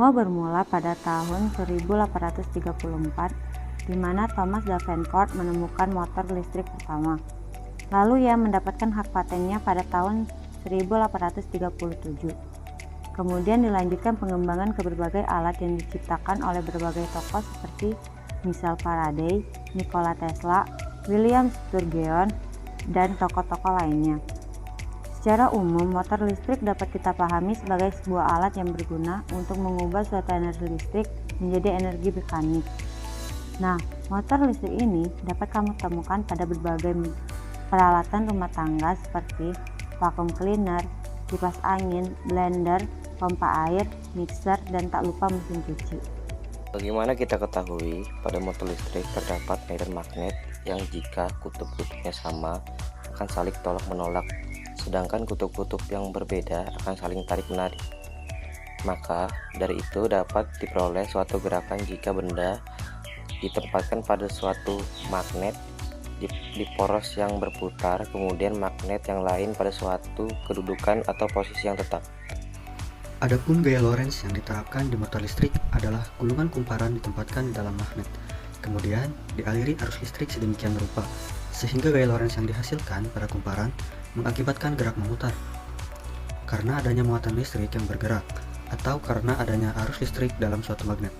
Semua bermula pada tahun 1834, di mana Thomas Davenport menemukan motor listrik pertama. Lalu ia mendapatkan hak patennya pada tahun 1837. Kemudian dilanjutkan pengembangan ke berbagai alat yang diciptakan oleh berbagai tokoh seperti misal Faraday, Nikola Tesla, William Sturgeon, dan tokoh-tokoh lainnya. Secara umum, motor listrik dapat kita pahami sebagai sebuah alat yang berguna untuk mengubah suatu energi listrik menjadi energi mekanik. Nah, motor listrik ini dapat kamu temukan pada berbagai peralatan rumah tangga seperti vacuum cleaner, kipas angin, blender, pompa air, mixer, dan tak lupa mesin cuci. Bagaimana kita ketahui pada motor listrik terdapat medan magnet yang jika kutub-kutubnya sama akan saling tolak-menolak, sedangkan kutub-kutub yang berbeda akan saling tarik-menarik. Maka dari itu dapat diperoleh suatu gerakan jika benda ditempatkan pada suatu magnet di poros yang berputar, kemudian magnet yang lain pada suatu kedudukan atau posisi yang tetap. Adapun gaya Lorentz yang diterapkan di motor listrik adalah gulungan kumparan ditempatkan di dalam magnet, kemudian dialiri arus listrik sedemikian rupa, sehingga gaya Lorentz yang dihasilkan pada kumparan mengakibatkan gerak memutar. Karena adanya muatan listrik yang bergerak, atau karena adanya arus listrik dalam suatu magnet.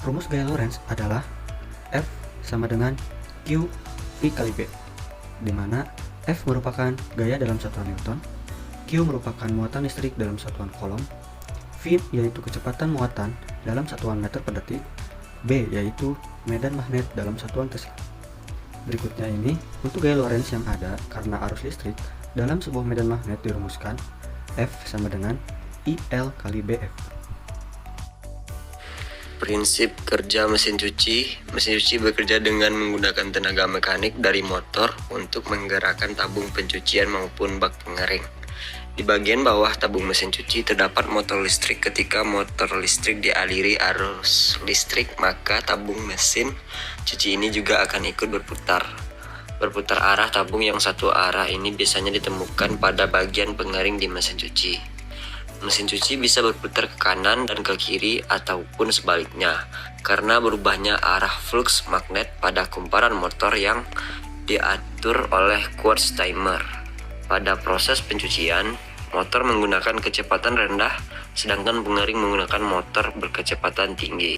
Rumus gaya Lorentz adalah F sama dengan Q V kali B, di mana F merupakan gaya dalam satuan Newton, Q merupakan muatan listrik dalam satuan Coulomb, V yaitu kecepatan muatan dalam satuan meter per detik, B yaitu medan magnet dalam satuan Tesla. Berikutnya ini untuk gaya Lorentz yang ada karena arus listrik dalam sebuah medan magnet dirumuskan F sama dengan IL kali BF. Prinsip kerja mesin cuci. Mesin cuci bekerja dengan menggunakan tenaga mekanik dari motor untuk menggerakkan tabung pencucian maupun bak pengering. Di bagian bawah tabung mesin cuci terdapat motor listrik. Ketika motor listrik dialiri arus listrik, maka tabung mesin cuci ini juga akan ikut berputar. Berputar arah tabung yang satu arah ini biasanya ditemukan pada bagian pengering di mesin cuci. Mesin cuci bisa berputar ke kanan dan ke kiri ataupun sebaliknya karena berubahnya arah flux magnet pada kumparan motor yang diatur oleh quartz timer. Pada proses pencucian, motor menggunakan kecepatan rendah sedangkan pengering menggunakan motor berkecepatan tinggi.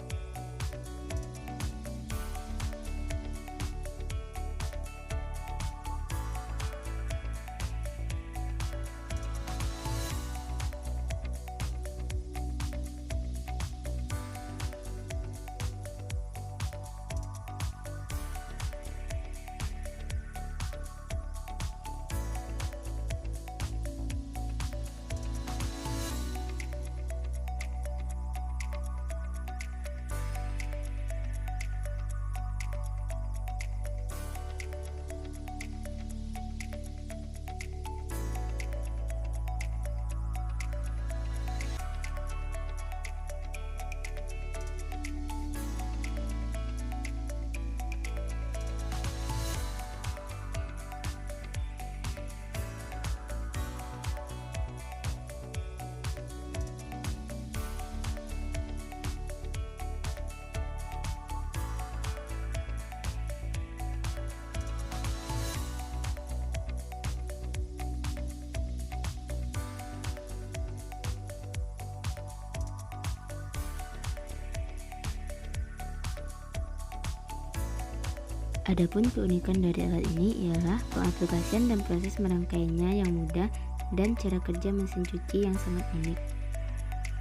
Adapun keunikan dari alat ini ialah pengaplikasian dan proses merangkainya yang mudah dan cara kerja mesin cuci yang sangat unik.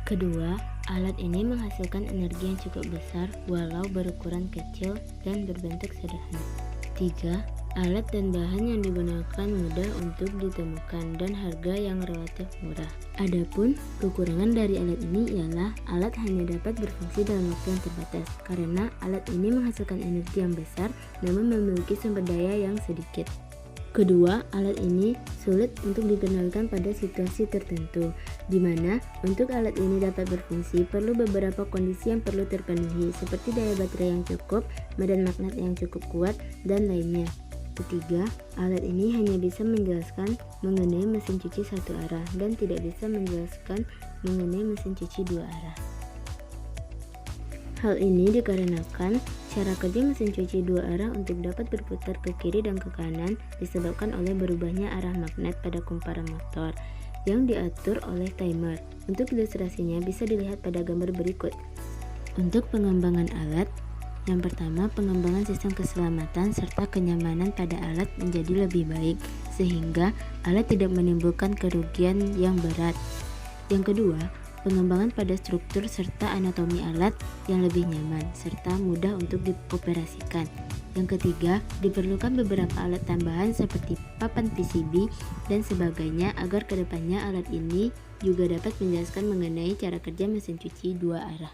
Kedua, alat ini menghasilkan energi yang cukup besar walau berukuran kecil dan berbentuk sederhana. Tiga, alat dan bahan yang digunakan mudah untuk ditemukan dan harga yang relatif murah. Adapun kekurangan dari alat ini ialah alat hanya dapat berfungsi dalam waktu yang terbatas karena alat ini menghasilkan energi yang besar namun memiliki sumber daya yang sedikit. Kedua, alat ini sulit untuk dikendalikan pada situasi tertentu, di mana untuk alat ini dapat berfungsi perlu beberapa kondisi yang perlu terpenuhi seperti daya baterai yang cukup, medan magnet yang cukup kuat, dan lainnya. Ketiga, alat ini hanya bisa menjelaskan mengenai mesin cuci satu arah dan tidak bisa menjelaskan mengenai mesin cuci dua arah. Hal ini dikarenakan cara kerja mesin cuci dua arah untuk dapat berputar ke kiri dan ke kanan disebabkan oleh berubahnya arah magnet pada kumparan motor yang diatur oleh timer. Untuk ilustrasinya bisa dilihat pada gambar berikut. Untuk pengembangan alat, yang pertama, pengembangan sistem keselamatan serta kenyamanan pada alat menjadi lebih baik sehingga alat tidak menimbulkan kerugian yang berat. Yang kedua, pengembangan pada struktur serta anatomi alat yang lebih nyaman serta mudah untuk dioperasikan. Yang ketiga, diperlukan beberapa alat tambahan seperti papan PCB dan sebagainya agar kedepannya alat ini juga dapat menjelaskan mengenai cara kerja mesin cuci dua arah.